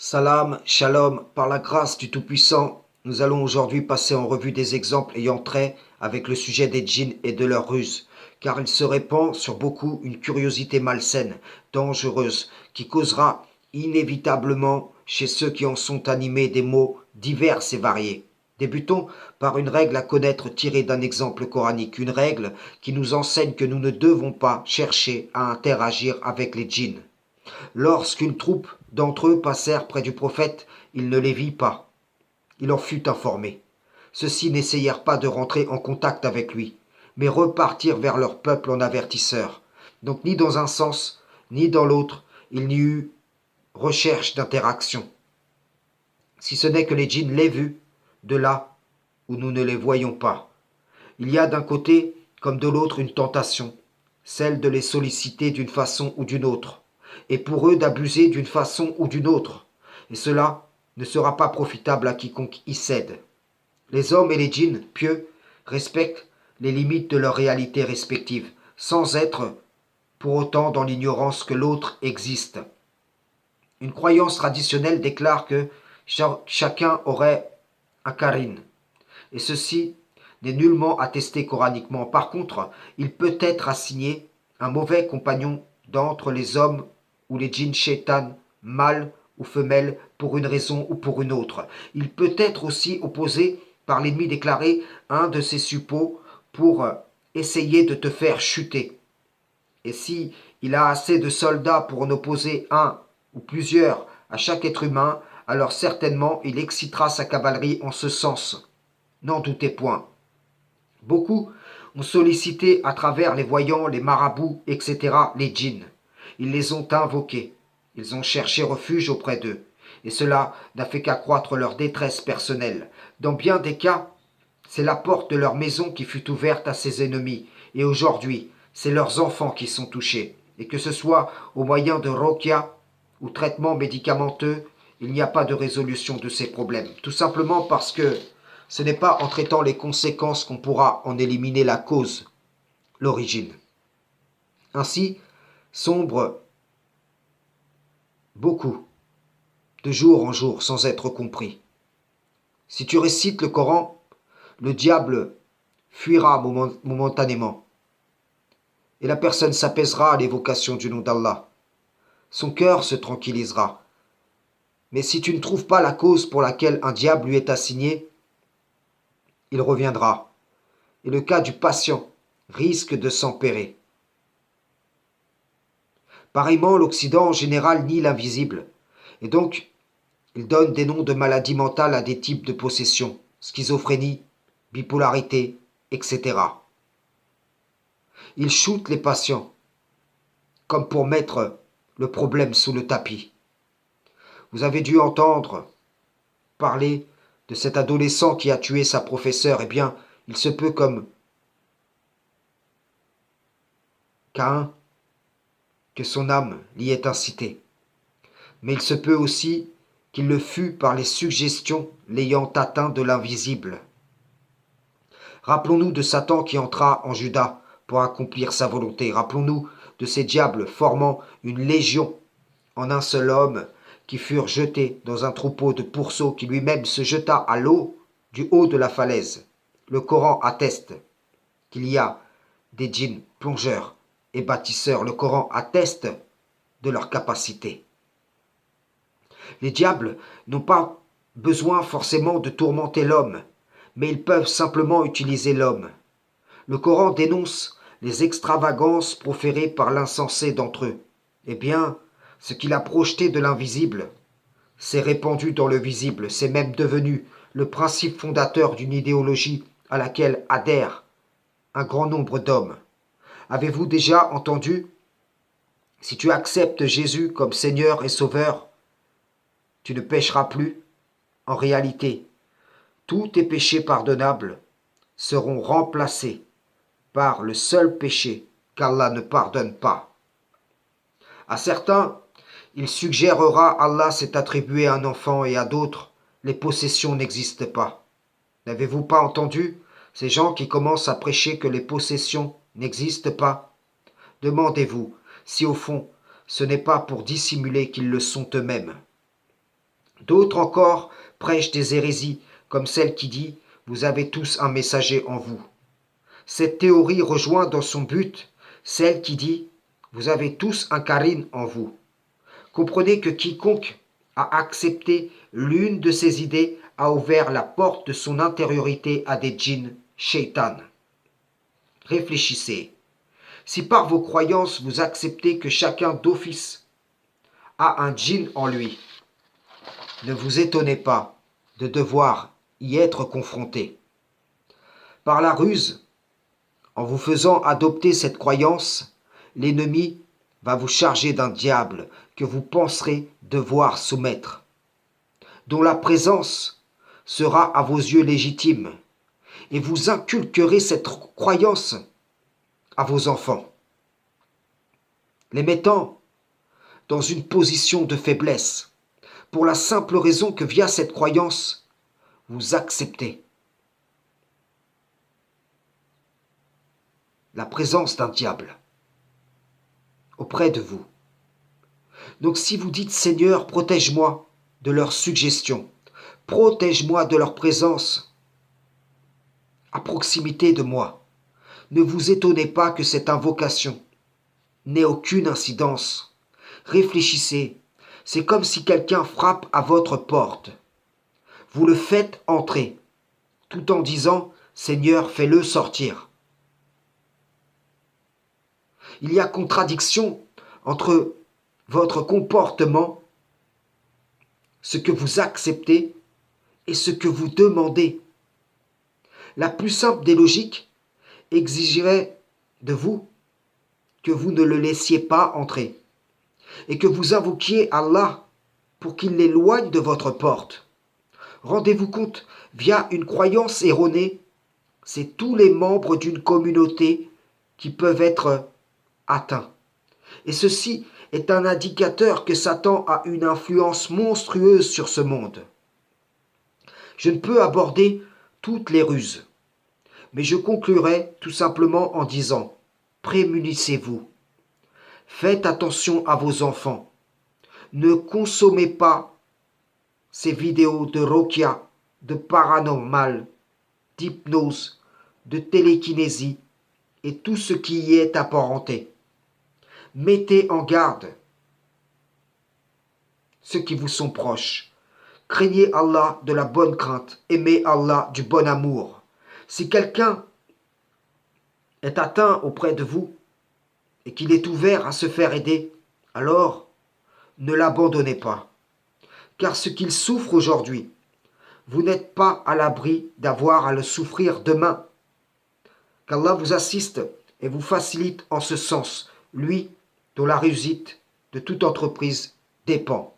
Salam, shalom, par la grâce du Tout-Puissant, nous allons aujourd'hui passer en revue des exemples ayant trait avec le sujet des djinns et de leurs ruses, car il se répand sur beaucoup une curiosité malsaine, dangereuse, qui causera inévitablement chez ceux qui en sont animés des maux divers et variés. Débutons par une règle à connaître tirée d'un exemple coranique, une règle qui nous enseigne que nous ne devons pas chercher à interagir avec les djinns. Lorsqu'une troupe d'entre eux passèrent près du prophète, il ne les vit pas. Il en fut informé. Ceux-ci n'essayèrent pas de rentrer en contact avec lui, mais repartirent vers leur peuple en avertisseurs. Donc ni dans un sens, ni dans l'autre, il n'y eut recherche d'interaction. Si ce n'est que les djinns l'aient vu, de là où nous ne les voyons pas. Il y a d'un côté comme de l'autre une tentation, celle de les solliciter d'une façon ou d'une autre, et pour eux d'abuser d'une façon ou d'une autre, et cela ne sera pas profitable à quiconque y cède. Les hommes et les djinns pieux respectent les limites de leur réalité respective, sans être pour autant dans l'ignorance que l'autre existe. Une croyance traditionnelle déclare que chacun aurait un Karin, et ceci n'est nullement attesté coraniquement. Par contre, il peut être assigné un mauvais compagnon d'entre les hommes ou les djinns shaitan, mâle ou femelle, pour une raison ou pour une autre. Il peut être aussi opposé par l'ennemi déclaré un de ses suppôts pour essayer de te faire chuter. Et si il a assez de soldats pour en opposer un ou plusieurs à chaque être humain, alors certainement il excitera sa cavalerie en ce sens. N'en doutez point. Beaucoup ont sollicité à travers les voyants, les marabouts, etc. les djinns. Ils les ont invoqués. Ils ont cherché refuge auprès d'eux. Et cela n'a fait qu'accroître leur détresse personnelle. Dans bien des cas, c'est la porte de leur maison qui fut ouverte à ses ennemis. Et aujourd'hui, c'est leurs enfants qui sont touchés. Et que ce soit au moyen de rokia ou traitements médicamenteux, il n'y a pas de résolution de ces problèmes. Tout simplement parce que ce n'est pas en traitant les conséquences qu'on pourra en éliminer la cause, l'origine. Ainsi, sombre beaucoup, de jour en jour, sans être compris. Si tu récites le Coran, le diable fuira momentanément, et la personne s'apaisera à l'évocation du nom d'Allah. Son cœur se tranquillisera. Mais si tu ne trouves pas la cause pour laquelle un diable lui est assigné, il reviendra. Et le cas du patient risque de s'empérer. Pareillement, l'Occident en général nie l'invisible, et donc il donne des noms de maladies mentales à des types de possession, schizophrénie, bipolarité, etc. Il shoote les patients, comme pour mettre le problème sous le tapis. Vous avez dû entendre parler de cet adolescent qui a tué sa professeure. Eh bien, il se peut comme Caïn que son âme l'y ait incité. Mais il se peut aussi qu'il le fût par les suggestions l'ayant atteint de l'invisible. Rappelons-nous de Satan qui entra en Judas pour accomplir sa volonté. Rappelons-nous de ces diables formant une légion en un seul homme qui furent jetés dans un troupeau de pourceaux qui lui-même se jeta à l'eau du haut de la falaise. Le Coran atteste qu'il y a des djinns plongeurs et bâtisseurs. Le Coran atteste de leur capacité. Les diables n'ont pas besoin forcément de tourmenter l'homme, mais ils peuvent simplement utiliser l'homme. Le Coran dénonce les extravagances proférées par l'insensé d'entre eux. Eh bien, ce qu'il a projeté de l'invisible s'est répandu dans le visible, c'est même devenu le principe fondateur d'une idéologie à laquelle adhèrent un grand nombre d'hommes. Avez-vous déjà entendu? Si tu acceptes Jésus comme Seigneur et Sauveur, tu ne pécheras plus. En réalité, tous tes péchés pardonnables seront remplacés par le seul péché qu'Allah ne pardonne pas. À certains, il suggérera Allah s'est attribué un enfant et à d'autres, les possessions n'existent pas. N'avez-vous pas entendu ces gens qui commencent à prêcher que les possessions n'existent pas? Demandez-vous si au fond ce n'est pas pour dissimuler qu'ils le sont eux-mêmes. D'autres encore prêchent des hérésies, comme celle qui dit « Vous avez tous un messager en vous ». Cette théorie rejoint dans son but celle qui dit « Vous avez tous un Karin en vous ». Comprenez que quiconque a accepté l'une de ces idées a ouvert la porte de son intériorité à des djinns shaitan. Réfléchissez. Si par vos croyances vous acceptez que chacun d'office a un djinn en lui, ne vous étonnez pas de devoir y être confronté. Par la ruse, en vous faisant adopter cette croyance, l'ennemi va vous charger d'un diable que vous penserez devoir soumettre, dont la présence sera à vos yeux légitime, et vous inculquerez cette croyance à vos enfants, les mettant dans une position de faiblesse, pour la simple raison que via cette croyance, vous acceptez la présence d'un diable auprès de vous. Donc si vous dites Seigneur, protège-moi de leurs suggestions, protège-moi de leur présence à proximité de moi, ne vous étonnez pas que cette invocation n'ait aucune incidence. Réfléchissez, c'est comme si quelqu'un frappe à votre porte. Vous le faites entrer, tout en disant Seigneur, fais-le sortir. Il y a contradiction entre votre comportement, ce que vous acceptez et ce que vous demandez. La plus simple des logiques exigerait de vous que vous ne le laissiez pas entrer et que vous invoquiez Allah pour qu'il l'éloigne de votre porte. Rendez-vous compte, via une croyance erronée, c'est tous les membres d'une communauté qui peuvent être atteints. Et ceci est un indicateur que Satan a une influence monstrueuse sur ce monde. Je ne peux aborder toutes les ruses, mais je conclurai tout simplement en disant « Prémunissez-vous, faites attention à vos enfants, ne consommez pas ces vidéos de Rokia, de paranormal, d'hypnose, de télékinésie et tout ce qui y est apparenté. Mettez en garde ceux qui vous sont proches. Craignez Allah de la bonne crainte, aimez Allah du bon amour. Si quelqu'un est atteint auprès de vous et qu'il est ouvert à se faire aider, alors ne l'abandonnez pas. Car ce qu'il souffre aujourd'hui, vous n'êtes pas à l'abri d'avoir à le souffrir demain. Qu'Allah vous assiste et vous facilite en ce sens, lui dont la réussite de toute entreprise dépend.